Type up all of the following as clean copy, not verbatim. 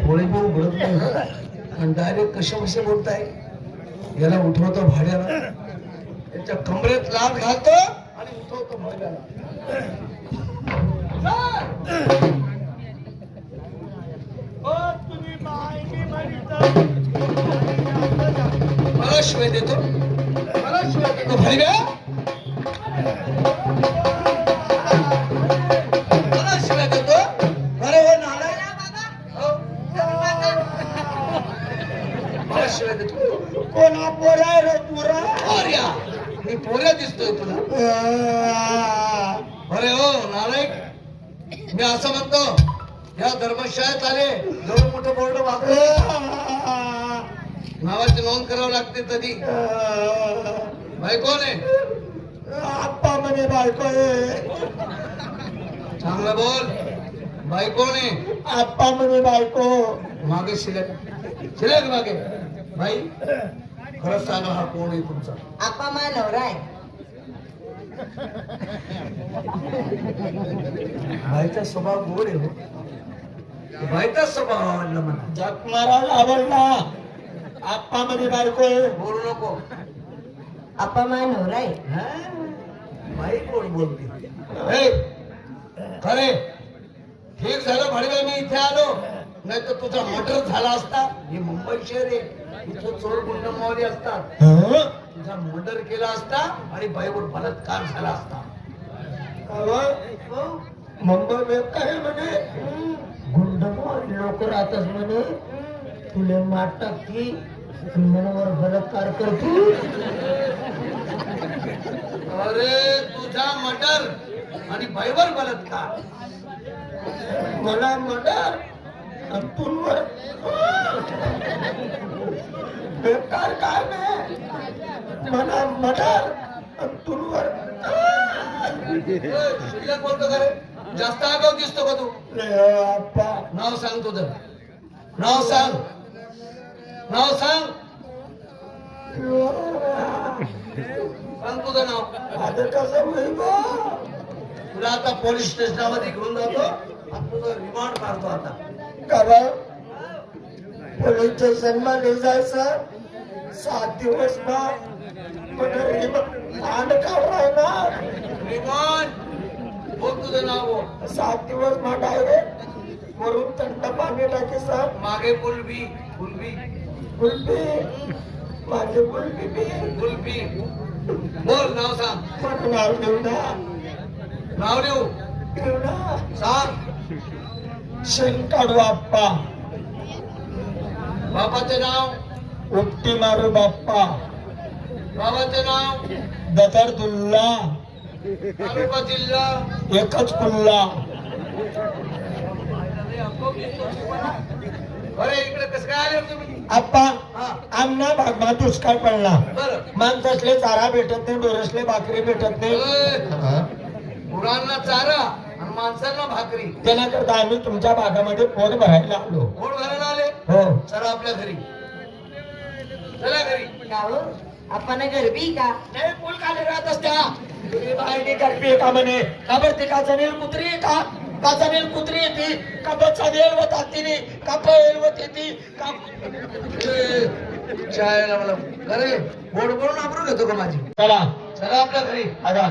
डोळे पण उघडत नाही आणि डायरेक्ट कशा कसे बोलताय. याला उठवतो भाड्याला, त्याच्या कमरेत लाट घालतो आणि उठवतो भाड्याला. मला शिवाय देतो, मला शिवाय देतो भाड्या, मला शिवाय देतो. अरे हो नालाय, मला शिवाय देतो. कोणा पोऱ्या रे पोरा? पोऱ्या? मी पोऱ्या दिसतोय तुला? अरे हो नालायक, मी असं म्हणतो, या धर्मशाळेत आले जवळ मोठं बोर्ड वापरू, नावाची नोंद करावं लागते. तरी बायको ने आप्पा म्हणे, बायको चांगलं बोल. बायको ने आप्पा म्हणे, बायको मागे शिलक शिलक मागे. बाई खरं सांगा, हा कोण आहे तुमचा? आप्पा माझा नवरा आहे. बाईचा स्वभाव गोड आहे हो. बाईचा स्वभाव आवडला मला. जग मारायला आवडला. आप्पा मध्ये बायको बोलू नको. आप्पा माझा नवरा आहे. बाई कोण बोलते? खरे ठीक झालं भाडवे, मी इथे आलो, नाही तर तुझा मर्डर झाला असता. हे मुंबई शहर आहे, इथं चोर गुंड मावली असतात. तुझा मर्डर केला असता आणि बाईवर बलात्कार झाला असता. मुंबई काय म्हणे, गुंड मावली लोक राहतात म्हणे, तुले मारतात की मनावर बलात्कार करतो. अरे तुझा मर्डर आणि बाईवर बलात्कार, मला मर्डर तुमवर बेकार काय नाही. मला मर्डर तुमवर शिल्लक बोलतो का रे? जास्त आगाऊ दिसतो का तू? नाव सांग तुझं, नाव सांग, नाव सांग, सांग तुझं नाव. आता कसं तुला आता पोलीस स्टेशनमध्ये घेऊन जातो, तुझं रिमांड काढतो. आता कारण पोलीस स्टेशनला नाही जायचं, 7 दिवस रिमांड काढणार. रिमांड बोल तुझं नाव बोल. 7 दिवस मग डायरेक्ट वरून थंड पाणी टाके सर. मागे कुलबी कुलबी कुलबी माझे कुलबी कुलबी बोल. नाव सांग. नाव देऊ ना, नाव देऊ ना, सांग. शेण काढू आप्पा. बापाचे नाव उपटी मारू बाप्पा. बाबाचे नाव दतरदुल्ला. तालुका जिल्हा एकच कुल्ला. अरे इकडे कसं काय आले तुम्ही? आप्पा आमना भागमा दुष्काळ पडला. माणसासले चारा भेटत नाही, डोरसले भाकरी भेटत नाही. गुरांना चारा आणि माणसांना भाकरी, त्याच्याकरता आम्ही तुमच्या भागामध्ये पोट भरायला आलो. पोट भरायला आले? हो. चला आपल्या घरी, चला घरी. आपण गरबी का नाही? पोल खाली राहत असत्या बाहेर गरबी का म्हणे? का बरं ते काचनेल कुत्री का? काचनेल कुत्री येते का? बचानेल व तातीने का? पळेल व तेती का? चायला मला अरे बोड बोलून आबरू घेतो का माझी? चला चला आपल्या घरी. आता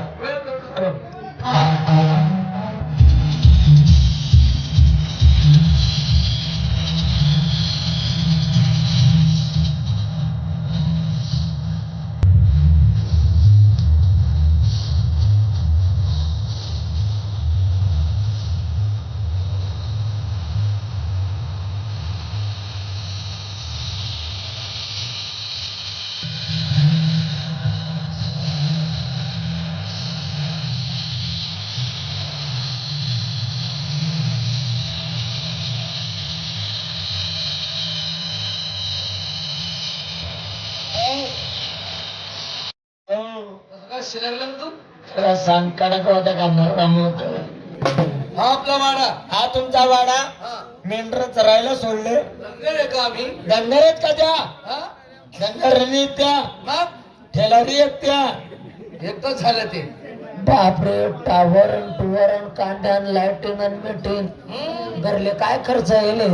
सांग कडक होता का? हा आपला वाडा, हा तुमचा वाडा. मेंढर चरायला सोडले, धनगर आहे का आम्ही? धनगर आहेत का त्या? हा? धनगर नाही त्या, मग ठेलारी आहेत त्या. एकच झालं ते. बापरे, टावर टुवर कांद्या लाईटिंग आणि मीटिंग हम्म. घरले काय खर्च येले.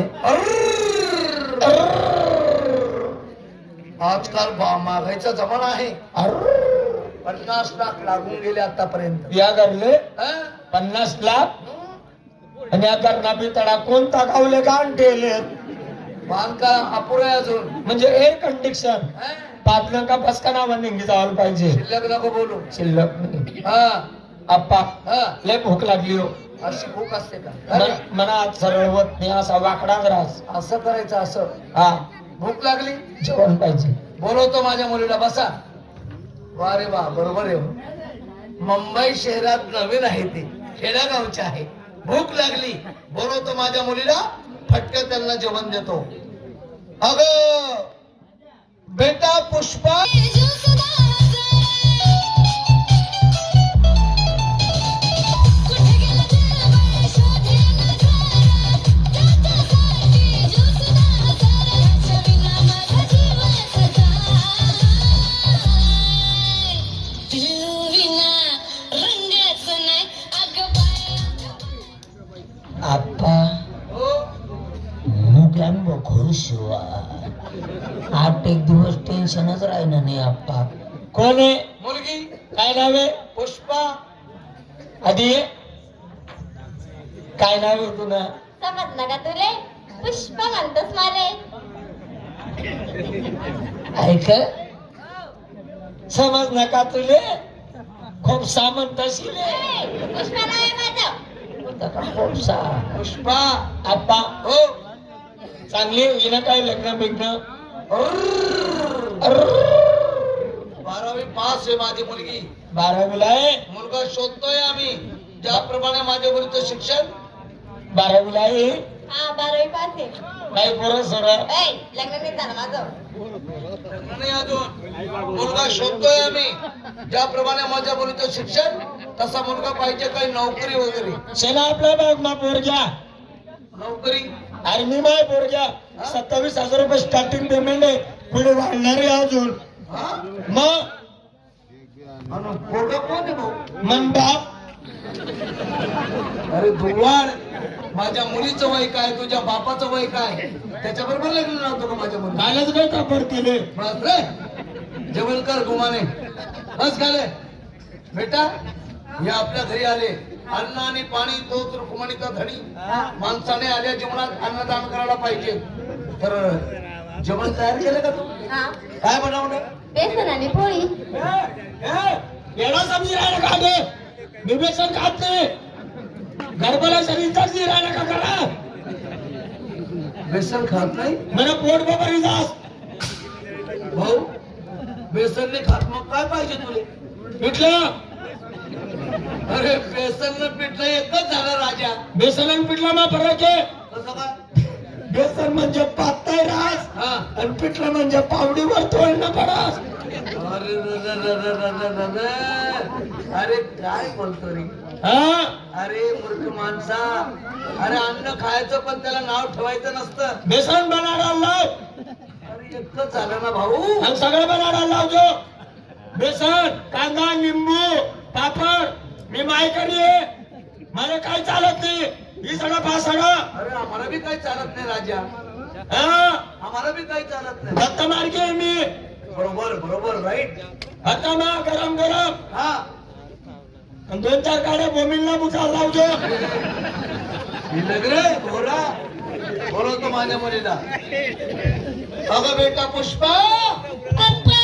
आजकाल महागाईचा जमाना आहे. 50 लाख लागून गेले आतापर्यंत. या घरले हा? 50 लाख आणि या घरना बी तडा कोणता गावले गाण ठेवले बांधकाम अपुरं आहे अजून. म्हणजे एअर कंडिशन हा? पातलं का बस का नावा निघी जावं पाहिजे. शिल्लक नको बोलू. शिल्लक नाही. हा आप्पा हा लय भूक लागली हो. अशी भूक असते का? अरे, मनात सरळ होत नाही, असा वाकडाच रास. असं करायचं असं. हा भूक लागली जेवण पाहिजे. बोलवतो माझ्या मुलीला, बसा. वा रे वा, बरोबर आहे. मुंबई शहरात नवीन आहे ते, खेड्यागावचे आहे. भूक लागली, बोलवतो माझ्या मुलीला, फटक्यात त्यांना जेवण देतो. अग बेटा पुष्पा, आप्पा हो मुलांना खुश व्हा. 8 एक दिवस टेन्शनच राहिलं नाही आप्पा. कोण आहे? मुलगी काय नाव आहे? पुष्पा. आधी ये. काय नाव आहे तुला? समजलं का तुले? पुष्पा म्हणतोस माले. ऐक, समज नका तुले, खूप सामंत शिले. पुष्पा नाव आहे माझं. खूपसा पुष्पा आप्पा. हो. चांगली हिनं काय लग्न बिग्न? 12वी पास आहे माझी मुलगी. 12वीला आहे. मुलगा शोधतोय आम्ही. ज्याप्रमाणे माझ्या मुलीचं शिक्षण. 12वीला आहे. हा 12वी पास आहे. काही पोरं सोर ऐ, लग्न नाही झालं माझं. नाही अजून. मुलगा शोधतोय आम्ही. ज्याप्रमाणे माझ्या मुलीचं शिक्षण, तसा मुलगा पाहिजे. काही नोकरी वगैरे. सेना आपला बाग मा पोरग्या. नोकरी आर्मी माय पोरग्या. 27,000 रुपये स्टार्टिंग पेमेंट आहे. पुढे वाढणार आहे अजून. हा? मग आणि पोरगा कोण आहे भाऊ? मन बाप. अरे दुर्वाड, माझ्या मुलीचं वय काय, तुझ्या बापाचं वय काय, त्याच्याबरोबर लग्न नव्हतं का माझ्या मुली? कालच काय कापड केले. बस रे, जेवण कर गुमाने. बस झाले. बेटा हे आपल्या घरी आले. अन्न आणि पाणी तोच रुक्मिणीचा धडी. माणसाने आल्या जीवनात अन्नदान करायला पाहिजे. तर जेवण तयार केलं का तू? हा काय बनवलं? बेसन आणि पोळी. एवढा समजी राहिला का गे? मी बेसन खात नाही. गरबाला शरीरचा जी राहिला का करा? बेसन खात नाही मला पोट बाबा जास. भाऊ. बेसन नाही खात मग काय पाहिजे तुले? पिठलं. अरे बेसन न पिठलं एकच झालं राजा. बेसन आणि पिठला मा फरक आहे. कसं काय? बेसन म्हणजे पातळ रास हा. आणि पिठलं म्हणजे पावडीवर तोडणं पडास. अरे अरे काय बोलतो रे? हा अरे मूर्ख माणसा. अरे अन्न खायचं पण त्याला नाव ठेवायचं नसतं. बेसन बनाडा लाव अरे एकच झालं ना भाऊ. आणि सगळं बनाडा लावजो. बेसन, कांदा, लिंबू, पापड. मी मायकरी आहे. मला काय चालत नाही. ही सगळं पासडा. अरे आम्हाला बी काही चालत नाही राजा. हा आम्हाला बी काही चालत नाही. भक्त मार्गी आहे मी. बरोबर बरोबर राईट. आता मा गरम गरम हा. आणि 2-4 गाड्या बोमिलला बुचा लावजो. रे घोडा बोलवतो माझ्या मुलीला. अगं बेटा पुष्पा.